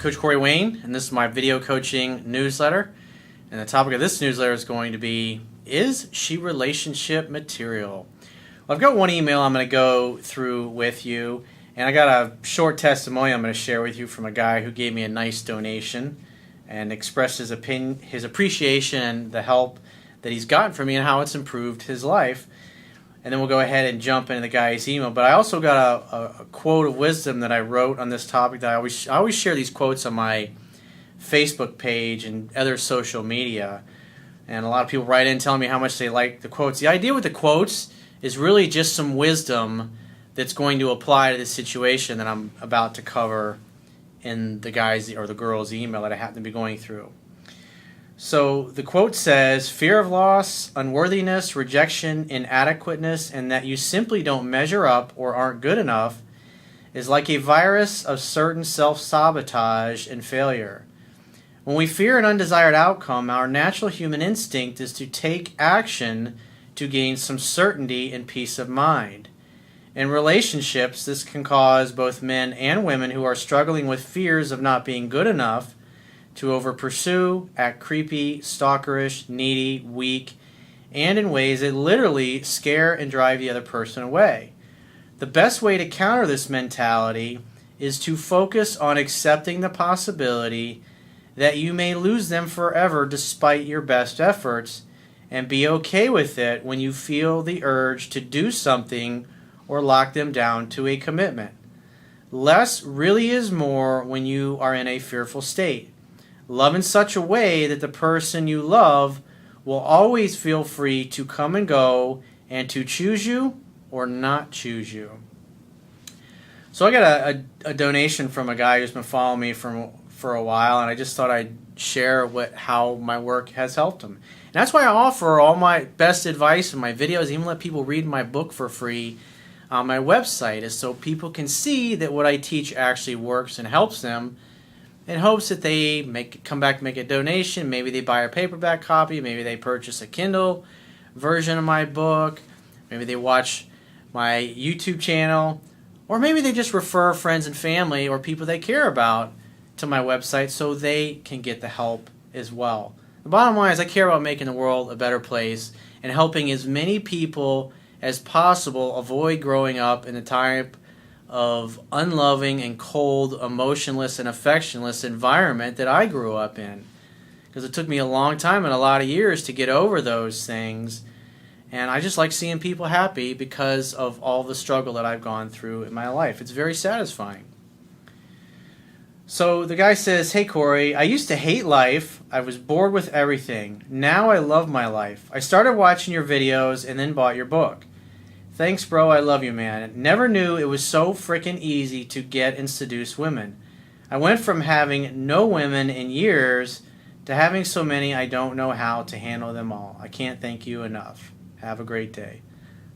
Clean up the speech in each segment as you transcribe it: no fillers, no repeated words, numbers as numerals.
Coach Corey Wayne, and this is my video coaching newsletter. And the topic of this newsletter is going to be, is she relationship material? Well, I've got one email I'm going to go through with you, and I got a short testimonial I'm going to share with you from a guy who gave me a nice donation and expressed his opinion, his appreciation, and the help that he's gotten from me and how it's improved his life. And then we'll go ahead and jump into the guy's email. But I also got a quote of wisdom that I wrote on this topic that I always share these quotes on my Facebook page and other social media. And a lot of people write in telling me how much they like the quotes. The idea with the quotes is really just some wisdom that's going to apply to the situation that I'm about to cover in the guy's or the girl's email that I happen to be going through. So the quote says, fear of loss, unworthiness, rejection, inadequateness, and that you simply don't measure up or aren't good enough is like a virus of certain self-sabotage and failure. When we fear an undesired outcome, our natural human instinct is to take action to gain some certainty and peace of mind. In relationships, this can cause both men and women who are struggling with fears of not being good enough to over-pursue, act creepy, stalkerish, needy, weak, and in ways that literally scare and drive the other person away. The best way to counter this mentality is to focus on accepting the possibility that you may lose them forever despite your best efforts, and be okay with it when you feel the urge to do something or lock them down to a commitment. Less really is more when you are in a fearful state. Love in such a way that the person you love will always feel free to come and go and to choose you or not choose you. So I got a donation from a guy who's been following me for a while, and I just thought I'd share how my work has helped him. And that's why I offer all my best advice in my videos, even let people read my book for free on my website, is so people can see that what I teach actually works and helps them, in hopes that they come back and make a donation. Maybe they buy a paperback copy, maybe they purchase a Kindle version of my book, maybe they watch my YouTube channel, or maybe they just refer friends and family or people they care about to my website so they can get the help as well. The bottom line is I care about making the world a better place and helping as many people as possible avoid growing up in the type of unloving and cold, emotionless and affectionless environment that I grew up in. Because it took me a long time and a lot of years to get over those things. And I just like seeing people happy because of all the struggle that I've gone through in my life. It's very satisfying. So the guy says, hey Corey, I used to hate life. I was bored with everything. Now I love my life. I started watching your videos and then bought your book. Thanks, bro. I love you, man. Never knew it was so freaking easy to get and seduce women. I went from having no women in years to having so many I don't know how to handle them all. I can't thank you enough. Have a great day.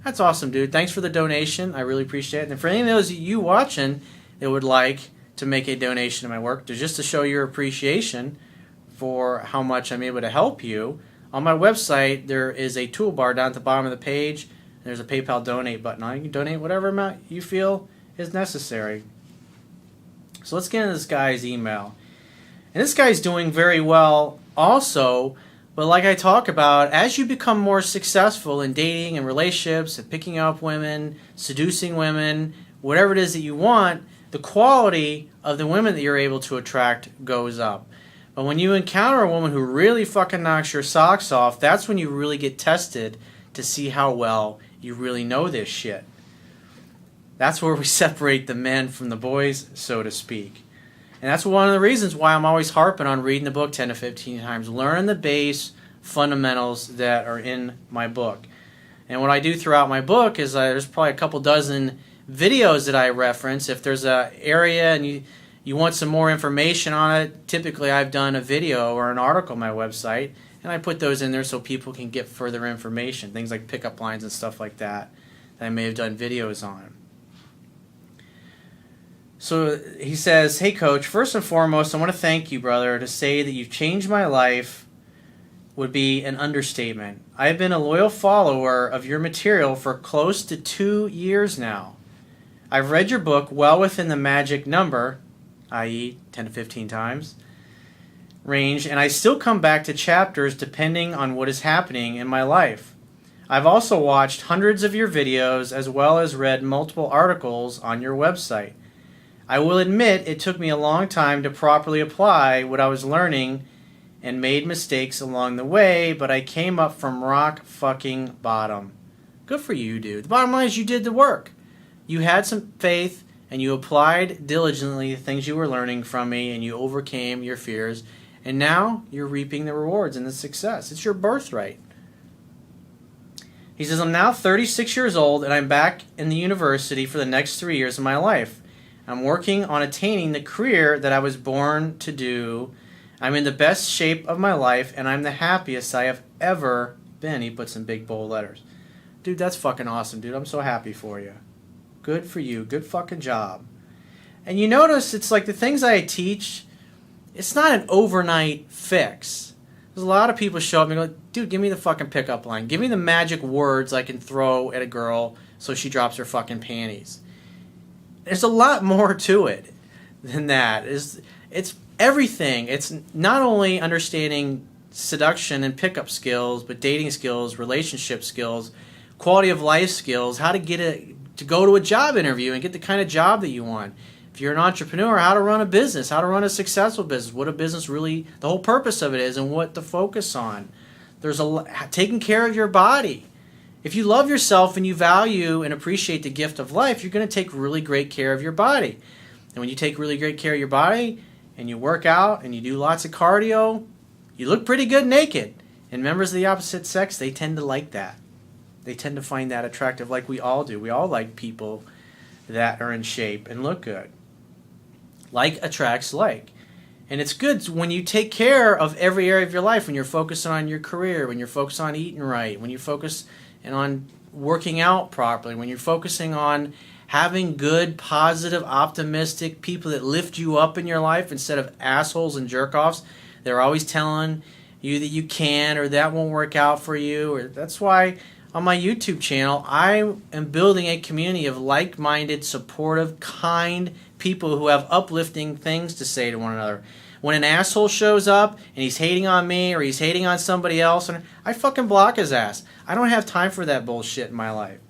That's awesome, dude. Thanks for the donation. I really appreciate it. And for any of those of you watching that would like to make a donation to my work, just to show your appreciation for how much I'm able to help you, on my website there is a toolbar down at the bottom of the page. There's a PayPal donate button on it. You can donate whatever amount you feel is necessary. So let's get into this guy's email. And this guy's doing very well also, but like I talk about, as you become more successful in dating and relationships and picking up women, seducing women, whatever it is that you want, the quality of the women that you're able to attract goes up. But when you encounter a woman who really fucking knocks your socks off, that's when you really get tested to see how well you really know this shit. That's where we separate the men from the boys, so to speak. And that's one of the reasons why I'm always harping on reading the book 10 to 15 times. Learn the base fundamentals that are in my book. And what I do throughout my book is there's probably a couple dozen videos that I reference. If there's an area and you want some more information on it, typically I've done a video or an article on my website, and I put those in there so people can get further information, things like pickup lines and stuff like that I may have done videos on. So he says, hey coach, first and foremost, I want to thank you, brother. To say that you've changed my life would be an understatement. I've been a loyal follower of your material for close to 2 years now. I've read your book well within the magic number. i.e. 10 to 15 times range, and I still come back to chapters depending on what is happening in my life. I've also watched hundreds of your videos as well as read multiple articles on your website. I will admit it took me a long time to properly apply what I was learning and made mistakes along the way, but I came up from rock fucking bottom. Good for you, dude. The bottom line is you did the work. You had some faith and you applied diligently the things you were learning from me and you overcame your fears, and now you're reaping the rewards and the success. It's your birthright. He says, I'm now 36 years old and I'm back in the university for the next 3 years of my life. I'm working on attaining the career that I was born to do. I'm in the best shape of my life and I'm the happiest I have ever been. He puts in big bold letters. Dude, that's fucking awesome, dude. I'm so happy for you. Good for you. Good fucking job. And you notice it's like the things I teach, it's not an overnight fix. There's a lot of people show up and go, dude, give me the fucking pickup line. Give me the magic words I can throw at a girl so she drops her fucking panties. There's a lot more to it than that. It's everything. It's not only understanding seduction and pickup skills, but dating skills, relationship skills, quality of life skills, how to to go to a job interview and get the kind of job that you want. If you're an entrepreneur, how to run a business, how to run a successful business, what a business really, the whole purpose of it is, and what to focus on. There's taking care of your body. If you love yourself and you value and appreciate the gift of life, you're going to take really great care of your body. And when you take really great care of your body and you work out and you do lots of cardio, you look pretty good naked. And members of the opposite sex, they tend to like that. They tend to find that attractive, like we all do. We all like people that are in shape and look good. Like attracts like. And it's good when you take care of every area of your life, when you're focusing on your career, when you're focused on eating right, when you focus on working out properly, when you're focusing on having good, positive, optimistic people that lift you up in your life instead of assholes and jerk-offs. They're always telling you that you can or that won't work out for you. Or that's why on my YouTube channel, I am building a community of like-minded, supportive, kind people who have uplifting things to say to one another. When an asshole shows up and he's hating on me or he's hating on somebody else, and I fucking block his ass. I don't have time for that bullshit in my life.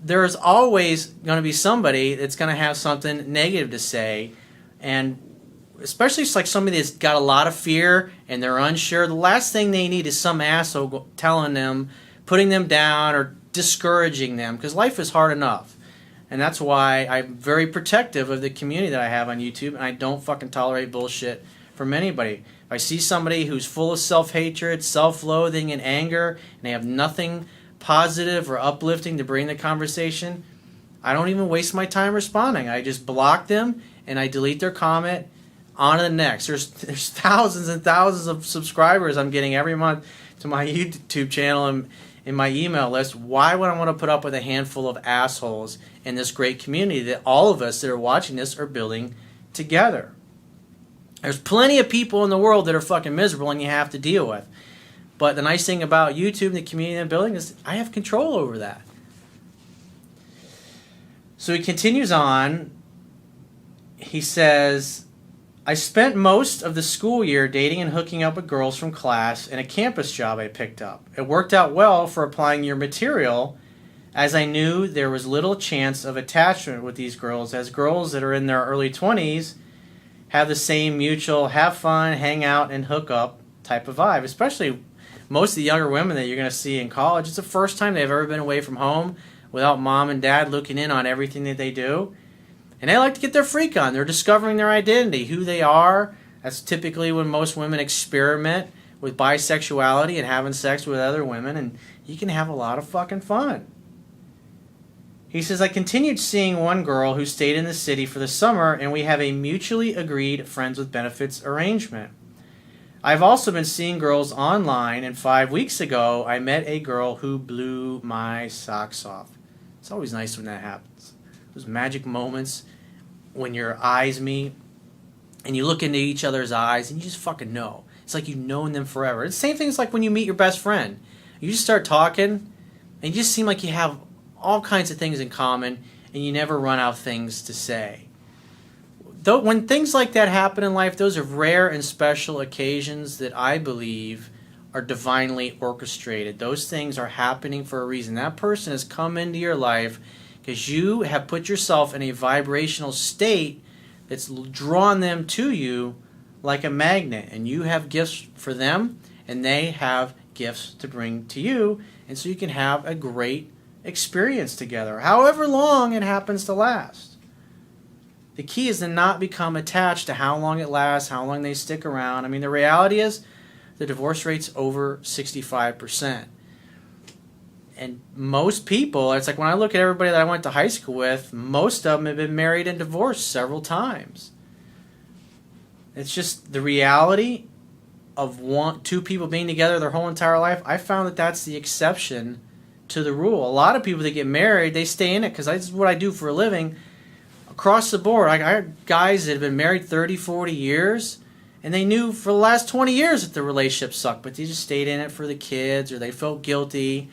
There is always going to be somebody that's going to have something negative to say, and especially it's like somebody that's got a lot of fear and they're unsure. The last thing they need is some asshole telling them, putting them down or discouraging them, because life is hard enough. And that's why I'm very protective of the community that I have on YouTube, and I don't fucking tolerate bullshit from anybody. If I see somebody who's full of self-hatred, self-loathing, and anger, and they have nothing positive or uplifting to bring the conversation, I don't even waste my time responding. I just block them, and I delete their comment. On to the next. There's thousands and thousands of subscribers I'm getting every month to my YouTube channel and in my email list. Why would I want to put up with a handful of assholes in this great community that all of us that are watching this are building together? There's plenty of people in the world that are fucking miserable and you have to deal with. But the nice thing about YouTube and the community I'm building is I have control over that. So he continues on. He says, I spent most of the school year dating and hooking up with girls from class and a campus job I picked up. It worked out well for applying your material, as I knew there was little chance of attachment with these girls, as girls that are in their early 20s have the same mutual have fun, hang out, and hook up type of vibe. Especially most of the younger women that you're going to see in college, it's the first time they've ever been away from home without mom and dad looking in on everything that they do. And they like to get their freak on. They're discovering their identity, who they are. That's typically when most women experiment with bisexuality and having sex with other women, and you can have a lot of fucking fun. He says, I continued seeing one girl who stayed in the city for the summer, and we have a mutually agreed friends with benefits arrangement. I've also been seeing girls online, and 5 weeks ago, I met a girl who blew my socks off. It's always nice when that happens. Those magic moments when your eyes meet and you look into each other's eyes and you just fucking know. It's like you've known them forever. It's the same thing as like when you meet your best friend. You just start talking and you just seem like you have all kinds of things in common and you never run out of things to say. though, when things like that happen in life, those are rare and special occasions that I believe are divinely orchestrated. Those things are happening for a reason. That person has come into your life because you have put yourself in a vibrational state that's drawn them to you like a magnet. And you have gifts for them, and they have gifts to bring to you. And so you can have a great experience together, however long it happens to last. The key is to not become attached to how long it lasts, how long they stick around. I mean, the reality is the divorce rate's over 65%. And most people, it's like when I look at everybody that I went to high school with, most of them have been married and divorced several times. It's just the reality of two people being together their whole entire life. I found that that's the exception to the rule. A lot of people that get married, they stay in it because this is what I do for a living. Across the board, I have guys that have been married 30, 40 years, and they knew for the last 20 years that the relationship sucked, but they just stayed in it for the kids, or they felt guilty.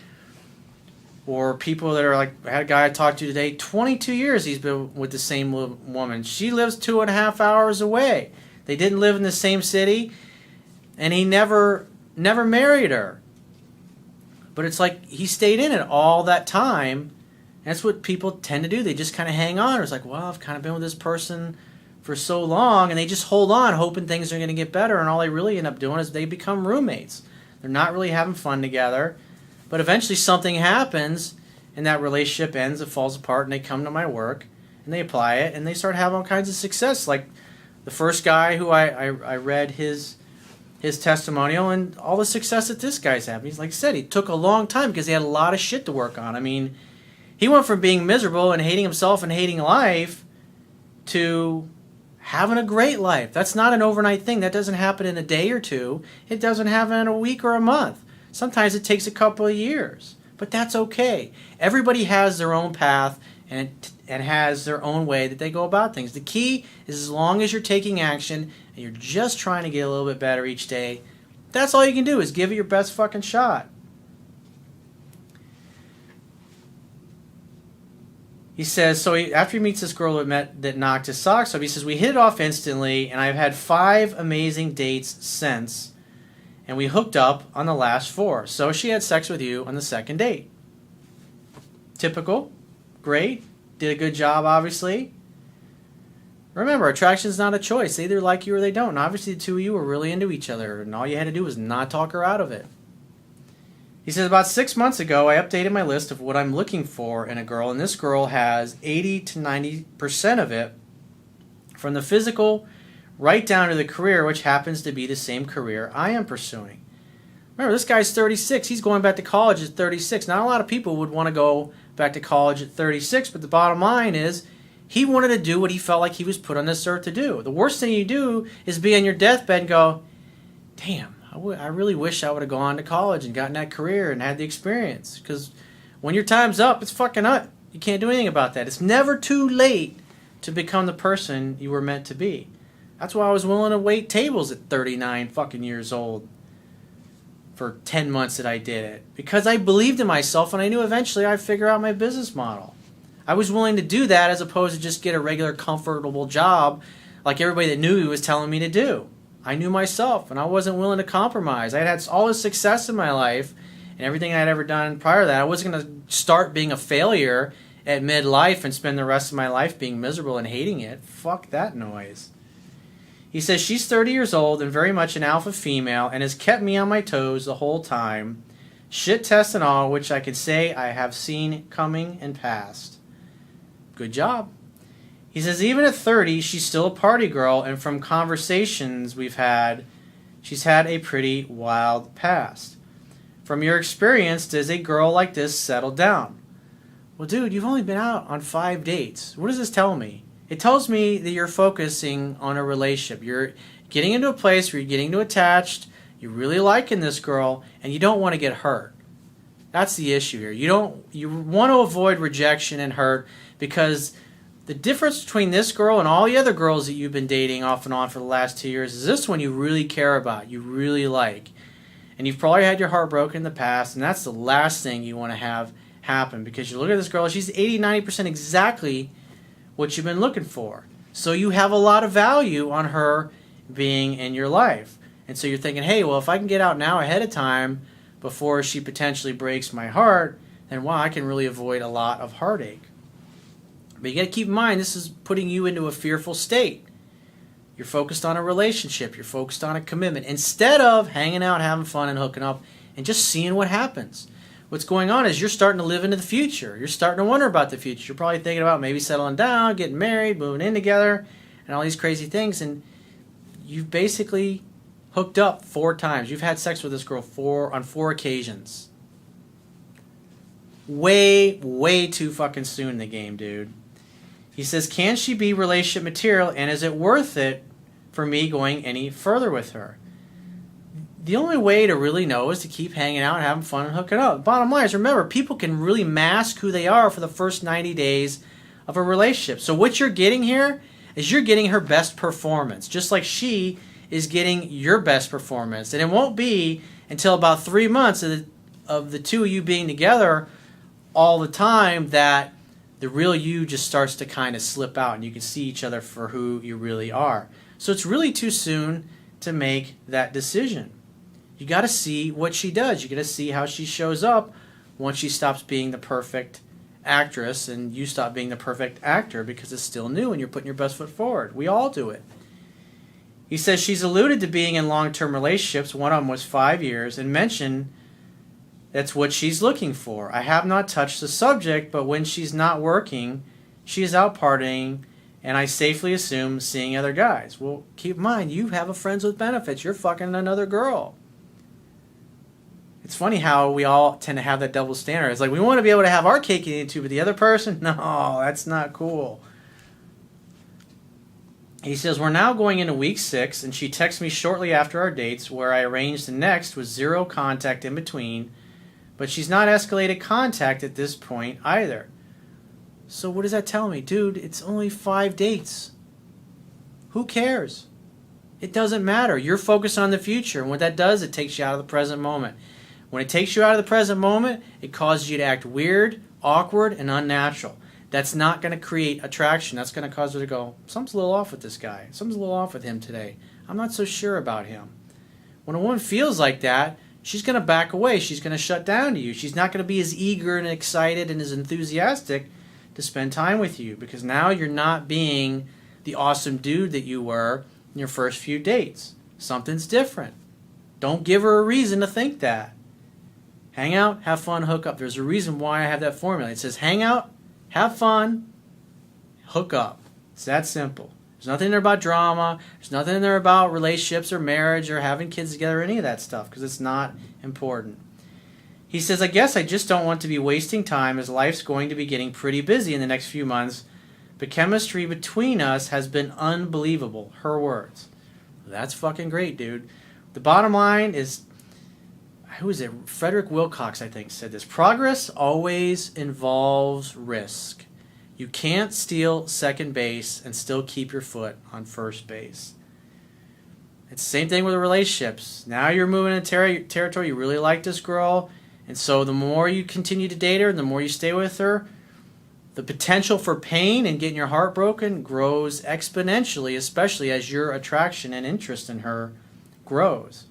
Or people that are like, I had a guy I talked to today, 22 years he's been with the same woman. She lives 2.5 hours away. They didn't live in the same city, and he never married her. But it's like he stayed in it all that time. That's what people tend to do. They just kind of hang on. It's like, well, I've kind of been with this person for so long, and they just hold on, hoping things are going to get better, and all they really end up doing is they become roommates. They're not really having fun together. But eventually something happens, and that relationship ends, it falls apart, and they come to my work, and they apply it, and they start having all kinds of success. Like the first guy who I read his testimonial, and all the success that this guy's having. He's like I said, he took a long time because he had a lot of shit to work on. I mean, he went from being miserable and hating himself and hating life to having a great life. That's not an overnight thing. That doesn't happen in a day or two. It doesn't happen in a week or a month. Sometimes it takes a couple of years, but that's okay. Everybody has their own path and has their own way that they go about things. The key is, as long as you're taking action and you're just trying to get a little bit better each day, that's all you can do, is give it your best fucking shot. He says, so after he meets this girl that knocked his socks off, he says, we hit it off instantly, and I've had 5 amazing dates since. And we hooked up on the last 4. So she had sex with you on the second date. Typical. Great. Did a good job, obviously. Remember, attraction is not a choice. They either like you or they don't. And obviously the two of you were really into each other, and all you had to do was not talk her out of it. He says, about 6 months ago, I updated my list of what I'm looking for in a girl, and this girl has 80 to 90% of it, from the physical right down to the career, which happens to be the same career I am pursuing. Remember, this guy's 36. He's going back to college at 36. Not a lot of people would want to go back to college at 36, but the bottom line is he wanted to do what he felt like he was put on this earth to do. The worst thing you do is be on your deathbed and go, damn, I really wish I would have gone to college and gotten that career and had the experience. Because when your time's up, it's fucking up. You can't do anything about that. It's never too late to become the person you were meant to be. That's why I was willing to wait tables at 39 fucking years old for 10 months that I did it. Because I believed in myself, and I knew eventually I'd figure out my business model. I was willing to do that as opposed to just get a regular comfortable job like everybody that knew me was telling me to do. I knew myself, and I wasn't willing to compromise. I had all this success in my life, and everything I'd ever done prior to that. I wasn't going to start being a failure at midlife and spend the rest of my life being miserable and hating it. Fuck that noise. He says she's 30 years old and very much an alpha female and has kept me on my toes the whole time. Shit tests and all, which I could say I have seen coming and passed. Good job. He says even at 30, she's still a party girl, and from conversations we've had, she's had a pretty wild past. From your experience, does a girl like this settle down? Well, dude, you've only been out on 5 dates. What does this tell me? It tells me that you're focusing on a relationship. You're getting into a place where you're getting too attached, you're really liking this girl, and you don't want to get hurt. That's the issue here. You want to avoid rejection and hurt, because the difference between this girl and all the other girls that you've been dating off and on for the last 2 years is this one you really care about, you really like. And you've probably had your heart broken in the past, and that's the last thing you want to have happen, because you look at this girl, she's 80-90% exactly what you've been looking for. So you have a lot of value on her being in your life. And so you're thinking, hey, well, if I can get out now ahead of time before she potentially breaks my heart, then wow, I can really avoid a lot of heartache. But you got to keep in mind, this is putting you into a fearful state. You're focused on a relationship. You're focused on a commitment. Instead of hanging out, having fun, and hooking up, and just seeing what happens. What's going on is you're starting to live into the future. You're starting to wonder about the future. You're probably thinking about maybe settling down, getting married, moving in together, and all these crazy things. And you've basically hooked up 4 times. You've had sex with this girl on 4 occasions. Way too fucking soon in the game, dude. He says, can she be relationship material, and is it worth it for me going any further with her? The only way to really know is to keep hanging out and having fun and hooking up. Bottom line is, remember, people can really mask who they are for the first 90 days of a relationship. So what you're getting here is you're getting her best performance, just like she is getting your best performance. And it won't be until about 3 months of the two of you being together all the time that the real you just starts to kind of slip out and you can see each other for who you really are. So it's really too soon to make that decision. You got to see what she does. You got to see how she shows up once she stops being the perfect actress and you stop being the perfect actor, because it's still new and you're putting your best foot forward. We all do it. He says she's alluded to being in long-term relationships. One of them was 5 years, and mentioned that's what she's looking for. I have not touched the subject, but when she's not working, she is out partying, and I safely assume seeing other guys. Well, keep in mind, you have a friends with benefits. You're fucking another girl. It's funny how we all tend to have that double standard. It's like we want to be able to have our cake and eat it too, but the other person, no, that's not cool. He says, we're now going into week 6, and she texts me shortly after our dates, where I arranged the next with 0 contact in between, but she's not escalated contact at this point either. So what does that tell me? Dude, it's only 5 dates. Who cares? It doesn't matter. You're focused on the future, and what that does, it takes you out of the present moment. When it takes you out of the present moment, it causes you to act weird, awkward, and unnatural. That's not going to create attraction. That's going to cause her to go, something's a little off with this guy. Something's a little off with him today. I'm not so sure about him. When a woman feels like that, she's going to back away. She's going to shut down to you. She's not going to be as eager and excited and as enthusiastic to spend time with you, because now you're not being the awesome dude that you were in your first few dates. Something's different. Don't give her a reason to think that. Hang out, have fun, hook up. There's a reason why I have that formula. It says hang out, have fun, hook up. It's that simple. There's nothing in there about drama. There's nothing in there about relationships or marriage or having kids together or any of that stuff, because it's not important. He says, I guess I just don't want to be wasting time, as life's going to be getting pretty busy in the next few months, but chemistry between us has been unbelievable. Her words. That's fucking great, dude. The bottom line is, who is it? Frederick Wilcox, I think, said this. Progress always involves risk. You can't steal second base and still keep your foot on first base. It's the same thing with the relationships. Now you're moving into territory. You really like this girl. And so the more you continue to date her, the more you stay with her, the potential for pain and getting your heart broken grows exponentially, especially as your attraction and interest in her grows.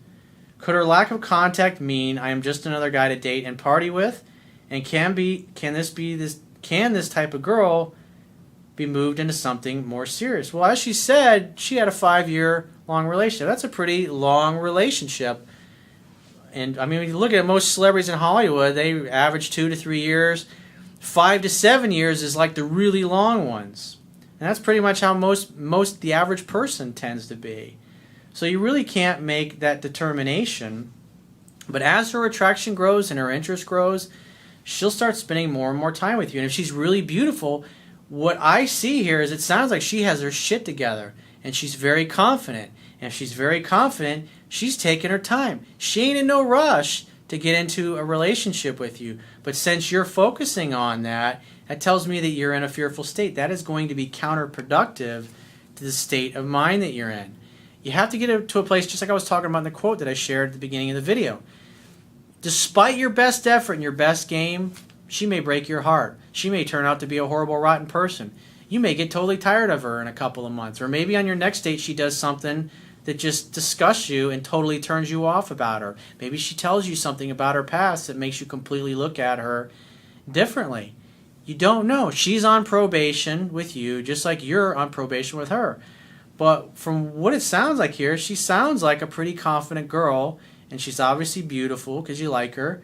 Could her lack of contact mean I am just another guy to date and party with? And can this type of girl be moved into something more serious? Well, as she said, she had a 5-year long relationship. That's a pretty long relationship. And I mean, when you look at most celebrities in Hollywood, they average 2 to 3 years. 5 to 7 years is like the really long ones. And that's pretty much how the average person tends to be. So you really can't make that determination. But as her attraction grows and her interest grows, she'll start spending more and more time with you. And if she's really beautiful, what I see here is it sounds like she has her shit together. And she's very confident. And if she's very confident, she's taking her time. She ain't in no rush to get into a relationship with you. But since you're focusing on that, that tells me that you're in a fearful state. That is going to be counterproductive to the state of mind that you're in. You have to get to a place, just like I was talking about in the quote that I shared at the beginning of the video. Despite your best effort and your best game, she may break your heart. She may turn out to be a horrible, rotten person. you may get totally tired of her in a couple of months. Or maybe on your next date she does something that just disgusts you and totally turns you off about her. Maybe she tells you something about her past that makes you completely look at her differently. You don't know. She's on probation with you just like you're on probation with her. But from what it sounds like here, she sounds like a pretty confident girl, and she's obviously beautiful because you like her.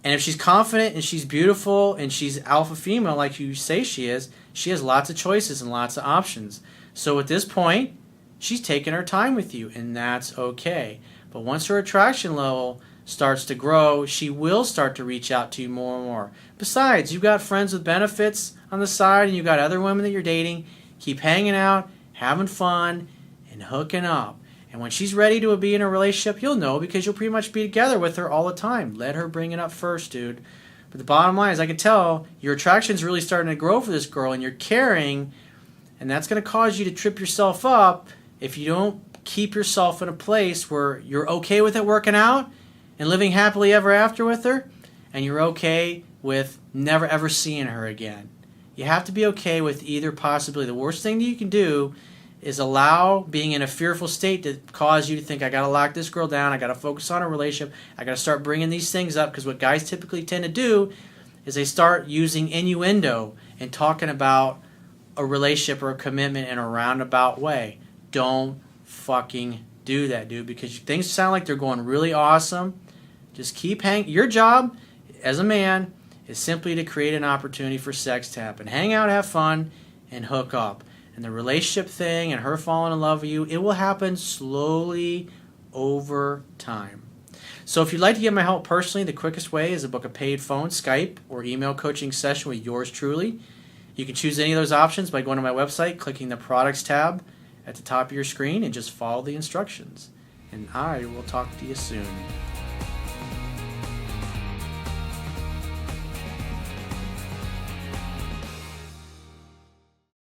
And if she's confident and she's beautiful and she's alpha female like you say she is, she has lots of choices and lots of options. So at this point, she's taking her time with you, and that's okay. But once her attraction level starts to grow, she will start to reach out to you more and more. Besides, you've got friends with benefits on the side, and you've got other women that you're dating. Keep hanging out, having fun, and hooking up. And when she's ready to be in a relationship, you'll know because you'll pretty much be together with her all the time. Let her bring it up first, dude. But the bottom line is I can tell your attraction's really starting to grow for this girl, and you're caring, and that's going to cause you to trip yourself up if you don't keep yourself in a place where you're okay with it working out and living happily ever after with her, and you're okay with never ever seeing her again. You have to be okay with either possibility. The worst thing that you can do is allow being in a fearful state to cause you to think, I got to lock this girl down, I got to focus on a relationship, I got to start bringing these things up, because what guys typically tend to do is they start using innuendo and talking about a relationship or a commitment in a roundabout way. Don't fucking do that, dude, because things sound like they're going really awesome. Just keep hanging. Your job as a man is simply to create an opportunity for sex to happen. Hang out, have fun, and hook up. And the relationship thing and her falling in love with you, it will happen slowly over time. So if you'd like to get my help personally, the quickest way is to book a paid phone, Skype, or email coaching session with yours truly. You can choose any of those options by going to my website, clicking the products tab at the top of your screen, and just follow the instructions. And I will talk to you soon.